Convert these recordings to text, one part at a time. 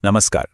नमस्कार।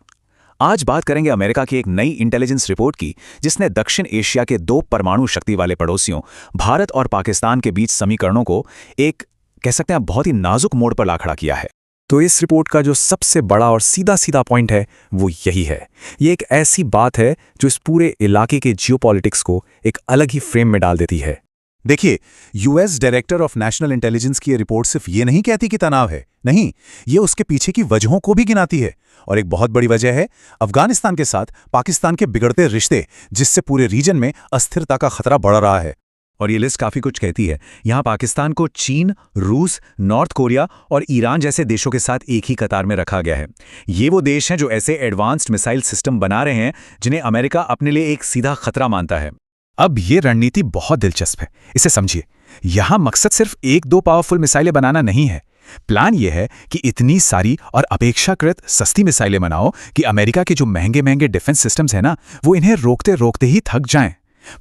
आज बात करेंगे अमेरिका की एक नई इंटेलिजेंस रिपोर्ट की, जिसने दक्षिण एशिया के दो परमाणु शक्ति वाले पड़ोसियों भारत और पाकिस्तान के बीच समीकरणों को एक कह सकते हैं बहुत ही नाजुक मोड़ पर ला खड़ा किया है। तो इस रिपोर्ट का जो सबसे बड़ा और सीधा सीधा पॉइंट है वो यही है। ये एक ऐसी बात है जो इस पूरे इलाके के जियोपॉलिटिक्स को एक अलग ही फ्रेम में डाल देती है। देखिए, US director of national intelligence की ये रिपोर्ट सिर्फ ये नहीं कहती कि तनाव है, नहीं, ये उसके पीछे की वजहों को भी गिनाती है। और एक बहुत बड़ी वजह है अफगानिस्तान के साथ पाकिस्तान के बिगड़ते रिश्ते, जिससे पूरे रीजन में अस्थिरता का खतरा बढ़ रहा है। और ये लिस्ट काफी कुछ कहती है। यहाँ पाकिस्तान को चीन, रूस, नॉर्थ कोरिया और ईरान जैसे देशों के साथ एक ही कतार में रखा गया है। ये वो देश हैं जो ऐसे एडवांस्ड मिसाइल सिस्टम बना रहे हैं जिन्हें अमेरिका अपने लिए एक सीधा खतरा मानता है। अब ये रणनीति बहुत दिलचस्प है, इसे समझिए। यहां मकसद सिर्फ एक दो पावरफुल मिसाइलें बनाना नहीं है। प्लान यह है कि इतनी सारी और अपेक्षाकृत सस्ती मिसाइलें बनाओ कि अमेरिका के जो महंगे महंगे डिफेंस सिस्टम्स हैं ना, वो इन्हें रोकते रोकते ही थक जाएं।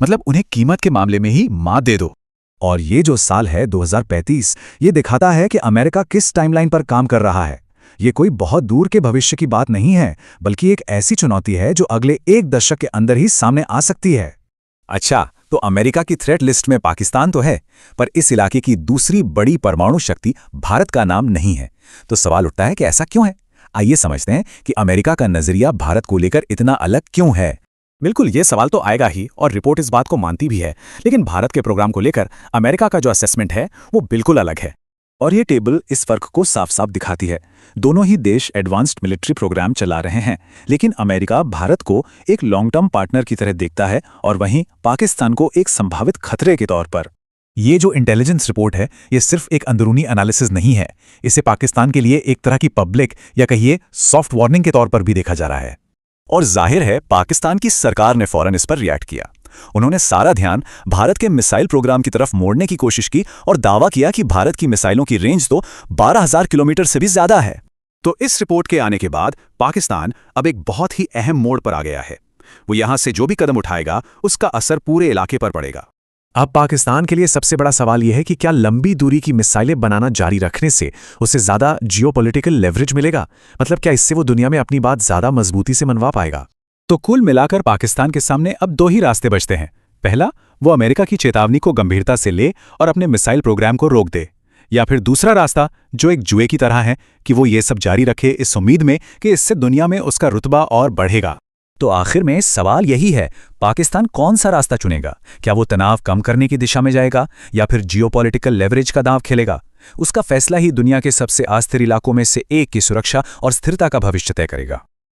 मतलब उन्हें कीमत के मामले में ही मात दे दो। और ये जो साल है 2035, ये दिखाता है कि अमेरिका किस टाइमलाइन पर काम कर रहा है। ये कोई बहुत दूर के भविष्य की बात नहीं है, बल्कि एक ऐसी चुनौती है जो अगले एक दशक के अंदर ही सामने आ सकती है। अच्छा, तो अमेरिका की थ्रेट लिस्ट में पाकिस्तान तो है, पर इस इलाके की दूसरी बड़ी परमाणु शक्ति भारत का नाम नहीं है। तो सवाल उठता है कि ऐसा क्यों है? आइए समझते हैं कि अमेरिका का नजरिया भारत को लेकर इतना अलग क्यों है। बिल्कुल, ये सवाल तो आएगा ही, और रिपोर्ट इस बात को मानती भी है। लेकिन भारत के प्रोग्राम को लेकर अमेरिका का जो असेसमेंट है वो बिल्कुल अलग है। और ये टेबल इस फर्क को साफ साफ दिखाती है। दोनों ही देश एडवांस्ड मिलिट्री प्रोग्राम चला रहे हैं, लेकिन अमेरिका भारत को एक लॉन्ग टर्म पार्टनर की तरह देखता है और वहीं पाकिस्तान को एक संभावित खतरे के तौर पर। ये जो इंटेलिजेंस रिपोर्ट है, ये सिर्फ एक अंदरूनी एनालिसिस नहीं है। इसे पाकिस्तान के लिए एक तरह की पब्लिक या कहिए सॉफ्ट वार्निंग के तौर पर भी देखा जा रहा है। और जाहिर है पाकिस्तान की सरकार ने फौरन इस पर रिएक्ट किया। उन्होंने सारा ध्यान भारत के मिसाइल प्रोग्राम की तरफ मोड़ने की कोशिश की और दावा किया कि भारत की मिसाइलों की रेंज तो 12,000 किलोमीटर से भी ज्यादा है। तो इस रिपोर्ट के आने के बाद पाकिस्तान अब एक बहुत ही अहम मोड़ पर आ गया है। वो यहां से जो भी कदम उठाएगा उसका असर पूरे इलाके पर पड़ेगा। अब पाकिस्तान के लिए सबसे बड़ा सवाल यह है कि क्या लंबी दूरी की मिसाइलें बनाना जारी रखने से उसे ज्यादा जियोपॉलिटिकल लेवरेज मिलेगा? मतलब क्या इससे वो दुनिया में अपनी बात ज्यादा मजबूती से मनवा पाएगा? तो कुल मिलाकर पाकिस्तान के सामने अब दो ही रास्ते बचते हैं। पहला, वो अमेरिका की चेतावनी को गंभीरता से ले और अपने मिसाइल प्रोग्राम को रोक दे, या फिर दूसरा रास्ता जो एक जुए की तरह है कि वो ये सब जारी रखे इस उम्मीद में कि इससे दुनिया में उसका रुतबा और बढ़ेगा। तो आखिर में सवाल यही है, पाकिस्तान कौन सा रास्ता चुनेगा? क्या वो तनाव कम करने की दिशा में जाएगा या फिर जियोपॉलिटिकल लेवरेज का दांव खेलेगा? उसका फैसला ही दुनिया के सबसे अस्थिर इलाकों में से एक की सुरक्षा और स्थिरता का भविष्य तय करेगा।